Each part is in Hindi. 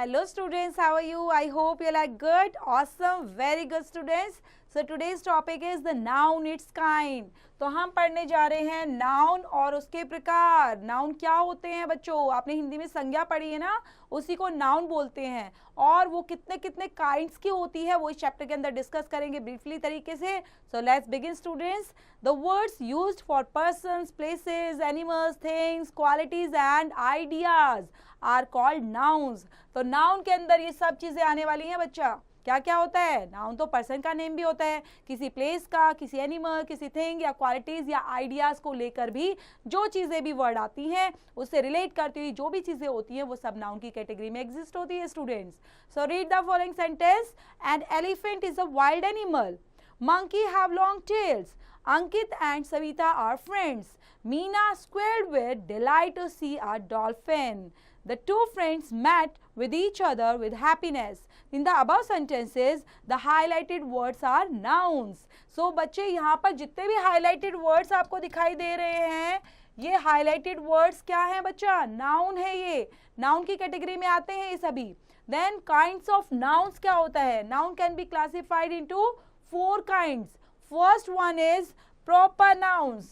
Hello students, how are you? I hope you're like good, awesome, very good students. So today's topic is the noun, its kind. तो हम पढ़ने जा रहे हैं नाउन और उसके प्रकार. नाउन क्या होते हैं बच्चों? आपने हिंदी में संज्ञा पढ़ी है ना, उसी को नाउन बोलते हैं. और वो कितने कितने काइंड्स की होती है वो इस चैप्टर के अंदर डिस्कस करेंगे ब्रीफली तरीके से. So let's begin students. The words used for persons, places, animals, things, qualities and ideas are called nouns. तो नाउन के अंदर ये सब चीजें आने वाली हैं बच्चा. क्या क्या होता है? नाउन तो पर्सन का नेम भी होता है, किसी प्लेस का, किसी एनिमल, किसी थिंग या क्वालिटीज या आइडियाज को लेकर भी जो चीजें भी वर्ड आती हैं उससे रिलेट करती हुई जो भी चीजें होती हैं वो सब नाउन की कैटेगरी में एग्जिस्ट होती है students. So read the following sentence. An elephant is a wild animal. Monkey have long tails. Ankit and Savita are friends. Meena squared with delight to see a dolphin. The two friends met with each other with happiness. In the above sentences, the highlighted words are nouns. So बच्चे यहाँ पर जितने भी highlighted words आपको दिखाई दे रहे हैं, ये highlighted words क्या हैं बच्चा? Noun है ये. Noun की कैटेगरी में आते हैं ये सभी. Then kinds of nouns क्या होता है? Noun can be classified into 4 kinds. First one is proper nouns.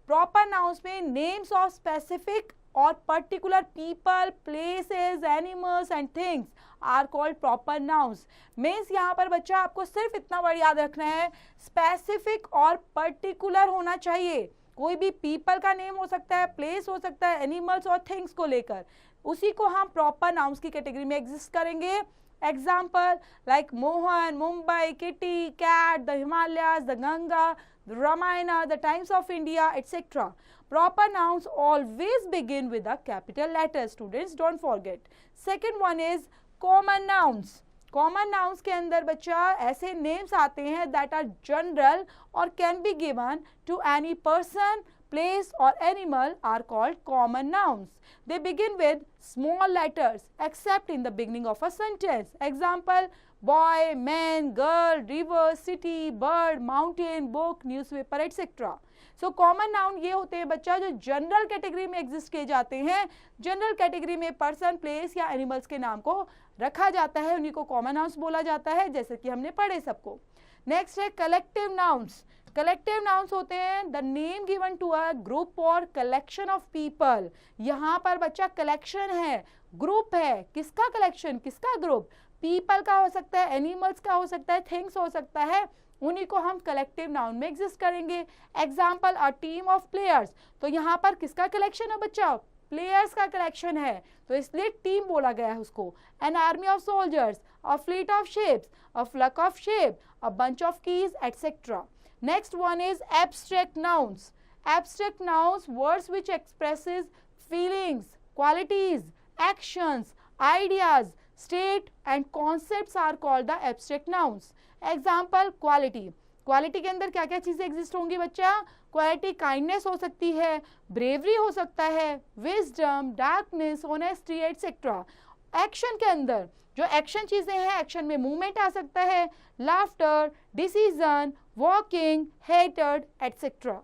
Proper nouns में names of specific or particular people, places, animals and things are called proper nouns. Means यहाँ पर बच्चा आपको सिर्फ इतना वर्ड याद रखना है, specific और particular होना चाहिए. कोई भी people का नेम हो सकता है, place हो सकता है, animals और things को लेकर, उसी को हम proper nouns की कैटेगरी में एग्जिस्ट करेंगे. Example like Mohan, Mumbai, Kitty, Cat, the Himalayas, the Ganga, the Ramayana, the Times of India, etc. Proper nouns always begin with a capital letter. Students, don't forget. Second one is common nouns. Common nouns के अंदर बच्चा ऐसे names आते हैं that are general or can be given to any person, place or animal are called common nouns. They begin with small letters except in the beginning of a sentence. Example, boy, man, girl, river, city, bird, mountain, book, newspaper, etc. So common noun ये होते हैं बच्चा जो जनरल कैटेगरी में एग्जिस्ट किए जाते हैं. जनरल कैटेगरी में पर्सन, प्लेस या एनिमल्स के नाम को रखा जाता है, उन्हीं को कॉमन नाउन्स बोला जाता है, जैसे कि हमने पढ़े सबको. नेक्स्ट है कलेक्टिव नाउन्स. कलेक्टिव नाउन्स होते हैं the name given to a group और कलेक्शन ऑफ पीपल. यहाँ पर बच्चा कलेक्शन है, ग्रुप है. किसका कलेक्शन, किसका ग्रुप? पीपल का हो सकता है, एनिमल्स का हो सकता है, थिंग्स हो सकता है, उन्हीं को हम कलेक्टिव नाउन में एग्जिस्ट करेंगे. Example a team of players. तो यहाँ पर किसका कलेक्शन है बच्चा? प्लेयर्स का कलेक्शन है, तो इसलिए टीम बोला गया है उसको. An army of soldiers, a fleet of ships, a flock of ship, a bunch of keys, etcetera. Next one is abstract nouns. Abstract nouns, words which expresses feelings, qualities, actions, ideas, state and concepts are called the abstract nouns. Example, quality. Quality के अंदर क्या क्या चीजें एग्जिस्ट होंगी बच्चा? Quality kindness हो सकती है, bravery हो सकता है, wisdom, darkness, honesty, etc. Action के अंदर जो एक्शन चीजें हैं, एक्शन में मूवमेंट आ सकता है, laughter, decision, walking, hated, etcetera.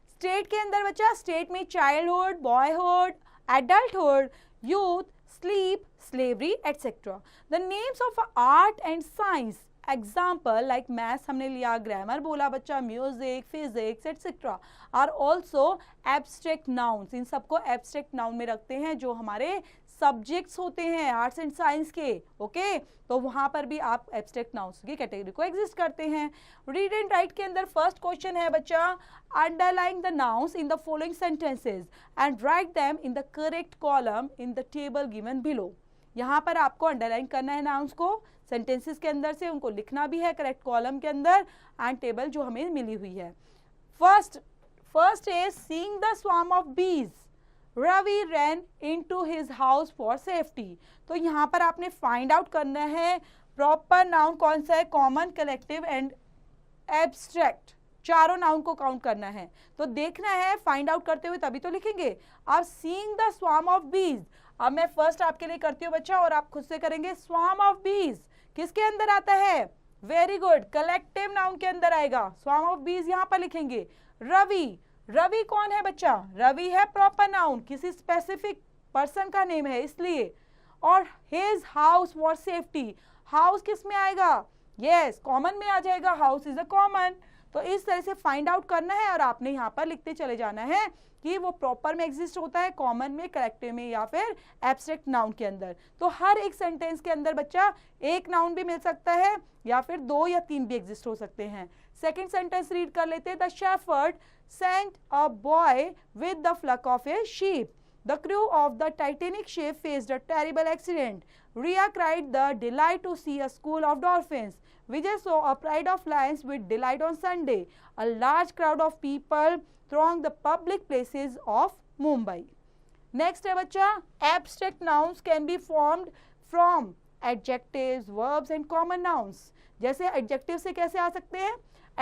State के अंदर बच्चा स्टेट में childhood, boyhood, adulthood, youth, sleep, slavery, etcetera. The names of art and science. Example like maths हमने लिया, ग्रामर बोला बच्चा, music, physics etcetera are also abstract nouns. इन सबको एब्स्ट्रैक्ट नाउन में रखते हैं जो हमारे सब्जेक्ट्स होते हैं आर्ट्स एंड साइंस के. ओके, तो वहां पर भी आप एब्स्ट्रैक्ट नाउन्स की कैटेगरी को एग्जिस्ट करते हैं. रीड एंड राइट के अंदर फर्स्ट क्वेश्चन है बच्चा, underline the nouns in the following sentences and write them in the correct column in the table given below. यहाँ पर आपको अंडरलाइन करना है नाउन्स को सेंटेंसेस के अंदर से, उनको लिखना भी है करेक्ट कॉलम के अंदर एंड टेबल जो हमें मिली हुई है. First is seeing the swarm of bees. Ravi ran into his house for safety. तो यहाँ पर आपने फाइंड आउट करना है प्रॉपर नाउन कौन सा है, कॉमन, कलेक्टिव एंड एब्स्ट्रैक्ट. चारों नाउन को काउंट करना है, तो देखना है फाइंड आउट करते हुए तभी तो लिखेंगे. आप सीइंग द स्वार्म ऑफ बीज, अब मैं फर्स्ट आपके लिए करती हूँ बच्चा और आप खुद से करेंगे. स्वार्म ऑफ बीज किसके अंदर आता है? वेरी गुड, कलेक्टिव नाउन के अंदर आएगा. स्वार्म ऑफ बीज यहाँ पर लिखेंगे. रवि, रवि कौन है बच्चा? रवि है प्रॉपर नाउन, किसी स्पेसिफिक पर्सन का नेम है इसलिए। और his house for safety, house किस में आएगा, यस कॉमन में आ जाएगा, हाउस इज अ कॉमन। तो इस तरह से फाइंड आउट करना है और आपने यहाँ पर लिखते चले जाना है कि वो प्रॉपर में एग्जिस्ट होता है, कॉमन में, कलेक्टिव में या फिर एब्स्ट्रैक्ट नाउन के अंदर। तो हर एक सेंटेंस के अंदर बच्चा एक नाउन भी मिल सकता है या फिर 2 या 3 भी एग्जिस्ट हो सकते हैं। सेकेंड सेंटेंस रीड कर लेते हैं। The shepherd sent a boy with the flock of a sheep. The crew of the Titanic ship faced a terrible accident. Rhea cried the delight to see a school of dolphins. Vijay saw a pride of lions with delight on Sunday. A large crowd of people thronged the public places of Mumbai. Next है बच्चा, abstract nouns can be formed from adjectives, verbs and common nouns. जैसे adjective से कैसे आ सकते हैं,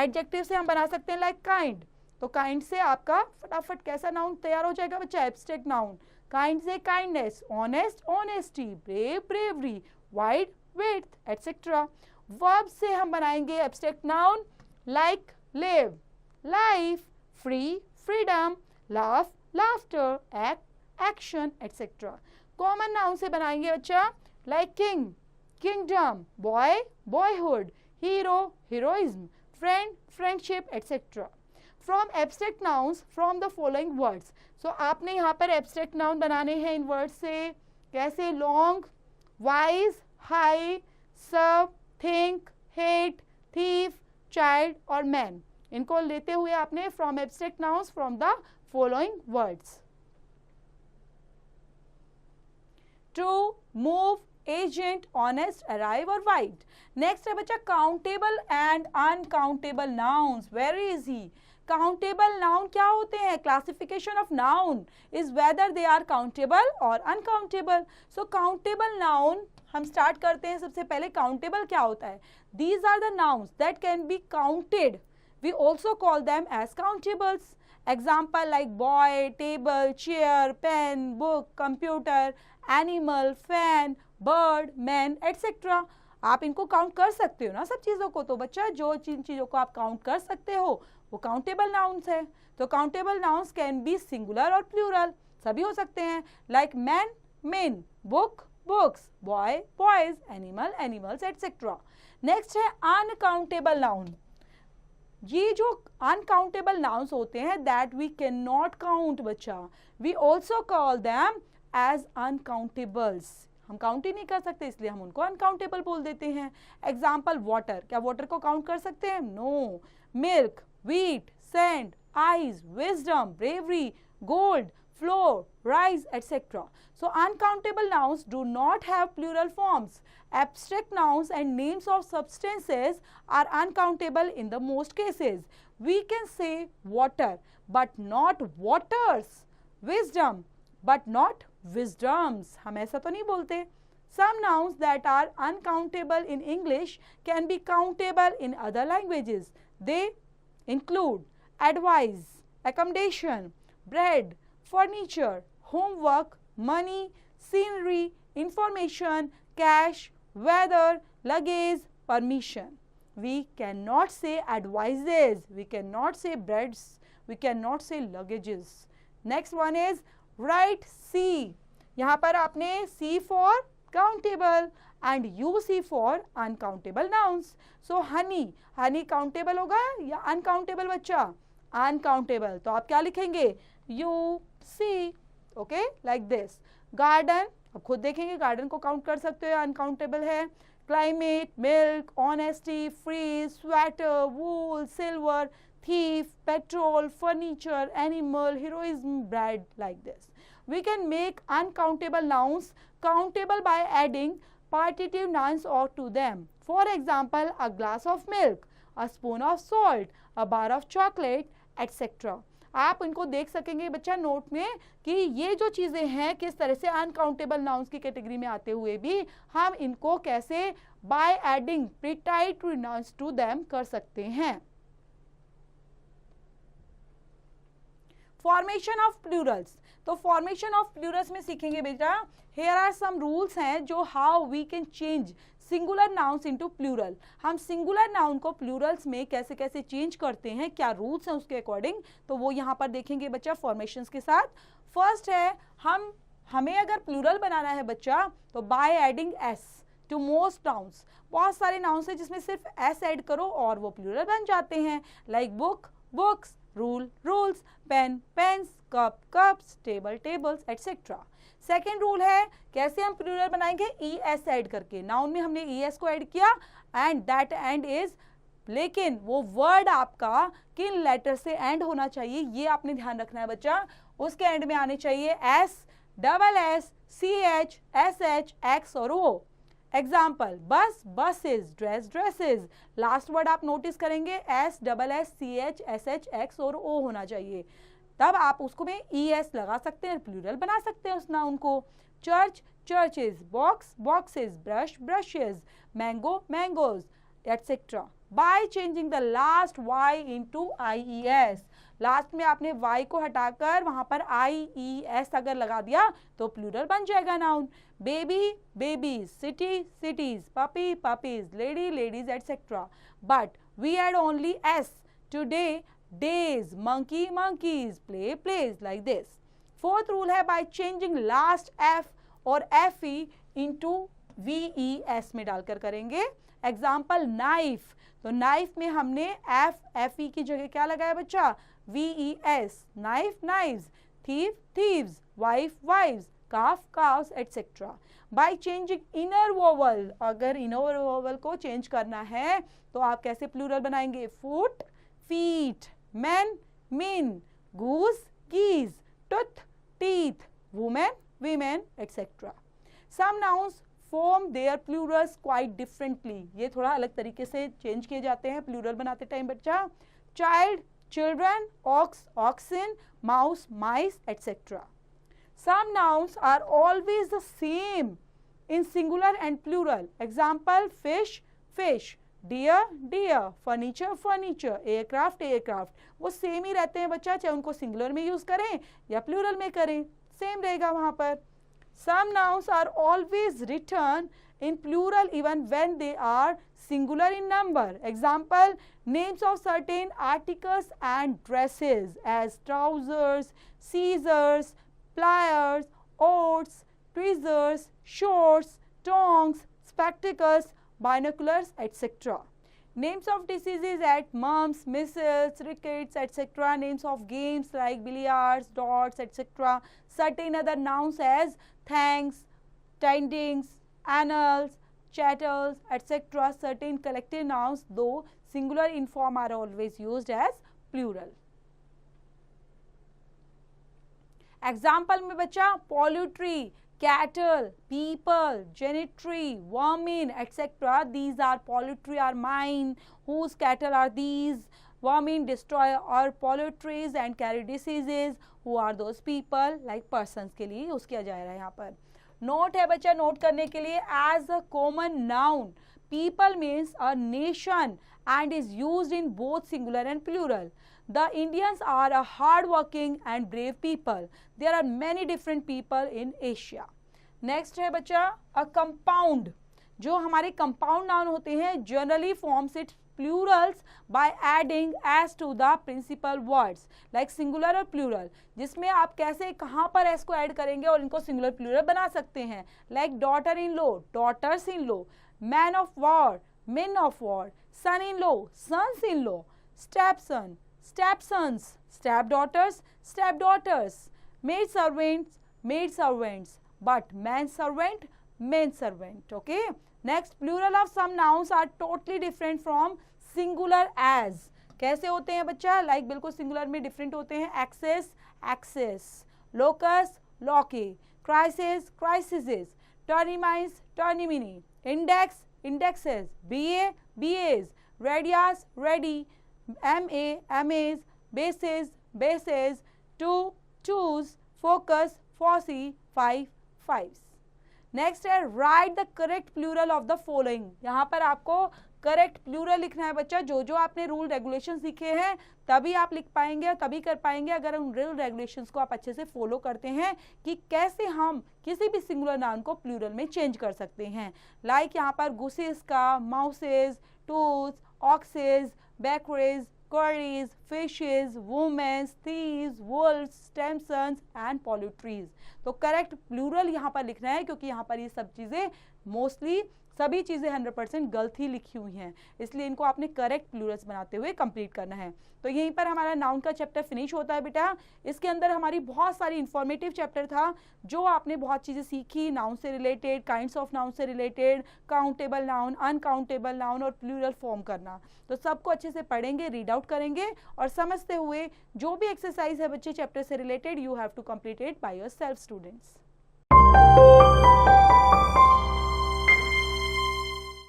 adjective से हम बना सकते हैं like kind. तो काइंड से आपका फटाफट कैसा नाउन तैयार हो जाएगा बच्चा, एब्स्ट्रैक्ट नाउन। काइंड से kindness, honest honesty, brave bravery, wide width etcetera. Verb से हम बनाएंगे abstract noun like live, life, free, freedom, laugh, laughter, act, action etcetera. Common noun से बनाएंगे बच्चा like king, kingdom, boy, boyhood, hero, heroism, friend, friendship etcetera. From abstract nouns from the following words. So आपने यहाँ पर एब्स्ट्रैक्ट नाउन बनाने हैं इन वर्ड्स से, कैसे, लॉन्ग, वाइज, हाई, सब, थिंक, हेट, थीफ, चाइल्ड और मैन। इनको लेते हुए आपने from abstract nouns from the following words. True, move, agent, honest, arrive और वाइट। नेक्स्ट है बच्चा countable and uncountable nouns. Very easy. Countable noun क्या होते हैं, classification of noun is whether they are countable और अनकाउंटेबल। सो काउंटेबल नाउन हम स्टार्ट करते हैं। सबसे पहले काउंटेबल क्या होता है, these are the nouns that can be counted, we also call them as countables. Example like boy, table, chair, pen, book, computer, animal, fan, bird, man etcetera. आप इनको काउंट कर सकते हो ना सब चीज़ों को। तो बच्चा जो जिन चीज़ों को आप काउंट कर सकते हो वो काउंटेबल नाउन्स है। तो countable nouns can be singular और प्लूरल, सभी हो सकते हैं। Like man, men, book, books, boy, boys, animal, animals etcetera. Next है अनकाउंटेबल नाउन। ये जो अनकाउंटेबल नाउन्स होते हैं दैट वी कैन नॉट काउंट बच्चा, we also call them as uncountables. हम काउंट ही नहीं कर सकते इसलिए हम उनको अनकाउंटेबल बोल देते हैं। एग्जाम्पल वाटर, क्या वाटर को काउंट कर सकते हैं, no. Milk, wheat, sand, eyes, wisdom, bravery, gold, flour, rice, etc. So uncountable nouns do not have plural forms. Abstract nouns and names of substances are uncountable in the most cases. We can say water but not waters, wisdom but not wisdoms. हम ऐसा तो नहीं बोलते। Some nouns that are uncountable in English can be countable in other languages. They include advice, accommodation, bread, furniture, homework, money, scenery, information, cash, weather, luggage, permission. We cannot say advices, we cannot say breads, we cannot say luggages. Next one is write C. यहाँ पर आपने C for countable and UC for uncountable nouns. So honey, honey countable होगा या uncountable बच्चा, uncountable। तो आप क्या लिखेंगे, UC, okay, like this। garden, अब खुद देखेंगे गार्डन को काउंट कर सकते हो, अनकाउंटेबल है। Climate, milk, honesty, freeze, sweater, wool, silver, thief, petrol, furniture, animal, heroism, bread, like this. We can make uncountable nouns countable by adding partitive nouns or to them. For example, a glass of milk, a spoon of salt, a bar of chocolate, etc. आप इनको देख सकेंगे बच्चा नोट में कि ये जो चीज़ें हैं किस तरह से अनकाउंटेबल नाउन्स की कैटेगरी में आते हुए भी हम इनको कैसे बाय एडिंग प्रीटाइटरी नाउन्स टू देम कर सकते हैं। फॉर्मेशन ऑफ प्लूरल्स, तो फॉर्मेशन ऑफ प्लूरल्स में सीखेंगे बेटा हेयर आर सम रूल्स हैं जो how we can change singular nouns into plural. हम सिंगुलर नाउन को प्लूरल्स में कैसे कैसे चेंज करते हैं, क्या रूल्स हैं उसके अकॉर्डिंग, तो वो यहाँ पर देखेंगे बच्चा फॉर्मेशंस के साथ। फर्स्ट है हम हमें अगर प्लूरल बनाना है बच्चा तो by adding s to most nouns, बहुत सारे नाउन्स हैं जिसमें सिर्फ एस ऐड करो और वो प्लूरल बन जाते हैं, like book books, rule rules, pen pens, cup cups, table tables etcetera. Second rule है कैसे हम प्लूरल बनाएंगे, ई एस ऐड करके। नाउन में हमने ई एस को ऐड किया एंड दैट एंड इज, लेकिन वो वर्ड आपका किन लेटर से एंड होना चाहिए ये आपने ध्यान रखना है बच्चा। उसके एंड में आने चाहिए S, double S, C H, S H, X और O. Example, bus buses, dress dresses. Last word आप नोटिस करेंगे S, double S, C H, S H, X और ओ होना चाहिए, तब आप उसको में ई एस लगा सकते हैं, प्लूरल बना सकते हैं उस नाउन को। Church churches, box boxes, brush brushes, mango mangoes etcetera. By changing the last y into i e s, last में आपने वाई को हटाकर वहां पर आई ई एस अगर लगा दिया तो प्लूरल बन जाएगा noun. Baby babies, city cities, puppy puppies, lady ladies etcetera, but we add only s to day days, monkey monkeys, play plays, like this. Fourth rule है by changing last f और fe into ves में डालकर करेंगे। एग्जाम्पल, नाइफ, तो नाइफ में हमने fe की जगह क्या लगाया बच्चा, ves, knife knives, thief thieves, wife wives, calf calves etcetera. By changing inner vowel, अगर इनर वोवल को चेंज करना है तो आप कैसे प्लूरल बनाएंगे, foot feet, men men, goose geese, tooth teeth, woman women etc. Some nouns form their plurals quite differently, ये थोड़ा अलग तरीके से चेंज किए जाते हैं प्लूरल बनाते टाइम बच्चा। child children, ox oxen, mouse mice etc. Some nouns are always the same in singular and plural. Example, fish fish, deer deer, furniture furniture, aircraft aircraft, वो सेम ही रहते हैं बच्चा, चाहे उनको सिंगुलर में यूज करें या प्लूरल में करें, सेम रहेगा वहां पर। Some nouns are always written in plural even when they are singular in number. Example, names of certain articles and dresses as trousers, scissors, pliers, oats, tweezers, shorts, tongs, spectacles, binoculars etc. Names of diseases at mumps, measles, rickets etc. Names of games like billiards, dots etc. Certain other nouns as thanks, tidings, annals, chattels etc. Certain collective nouns though singular in form are always used as plural. Example में बच्चा, poultry, cattle, people, genitree, vermin etc. These are poultry are mine, whose cattle are these, vermin destroy our poultries and carry diseases, who are those people, like persons के लिए यूज किया जा रहा है यहाँ पर। नोट है बच्चा, नोट करने के लिए, as a common noun people means a nation and is used in both singular and plural. The Indians are a hard-working and brave people. There are many different people in Asia. Next है बच्चा, a compound. जो हमारे compound noun होते हैं generally forms its plurals by adding s to the principal words, like singular और plural. जिसमें आप कैसे कहाँ पर s को ऐड करेंगे और इनको singular plural बना सकते हैं, like daughter-in-law, daughters-in-law, man of war, men of war, son-in-law, sons-in-law, stepson, stepsons, stepdaughters, stepdaughters, maidservants, maidservants, but manservant, manservant. Okay. Next, plural of some nouns are totally different from singular as. कैसे होते हैं बच्चा, like बिल्कुल singular में different होते हैं, access, access, locus, loci, crisis, crises, termines, termini, index, indexes, BA, BAs, radius, ready, MA, MAs, bases, bases, to, twos, focus, foci, five, fives. Next है, write the correct plural of the following. यहाँ पर आपको करेक्ट प्लूरल लिखना है बच्चा, जो जो आपने रूल रेगुलेशन सीखे हैं तभी आप लिख पाएंगे और तभी कर पाएंगे अगर उन रूल रेगुलेशंस को आप अच्छे से फॉलो करते हैं कि कैसे हम किसी भी सिंगुलर नाउन को प्लूरल में चेंज कर सकते हैं। लाइक यहाँ पर गुसेस का, माउसेस, टूल्स, ऑक्सेस, बैकरेज, quarries, fishes, women, thieves, wolves, stamsons and poultries। तो करेक्ट प्लूरल यहाँ पर लिखना है क्योंकि यहाँ पर ये सब चीज़ें मोस्टली सभी चीज़ें 100% गलत ही लिखी हुई हैं, इसलिए इनको आपने करेक्ट प्लूरल्स बनाते हुए कंप्लीट करना है। तो यहीं पर हमारा नाउन का चैप्टर फिनिश होता है बेटा। इसके अंदर हमारी बहुत सारी इंफॉर्मेटिव चैप्टर था, जो आपने बहुत चीज़ें सीखी नाउन से रिलेटेड, काइंड्स ऑफ नाउन से related, countable noun, uncountable noun और प्लूरल फॉर्म करना। तो सबको अच्छे से पढ़ेंगे, रीड आउट करेंगे और समझते हुए जो भी एक्सरसाइज है बच्चे चैप्टर से related, you have to complete it by yourself students.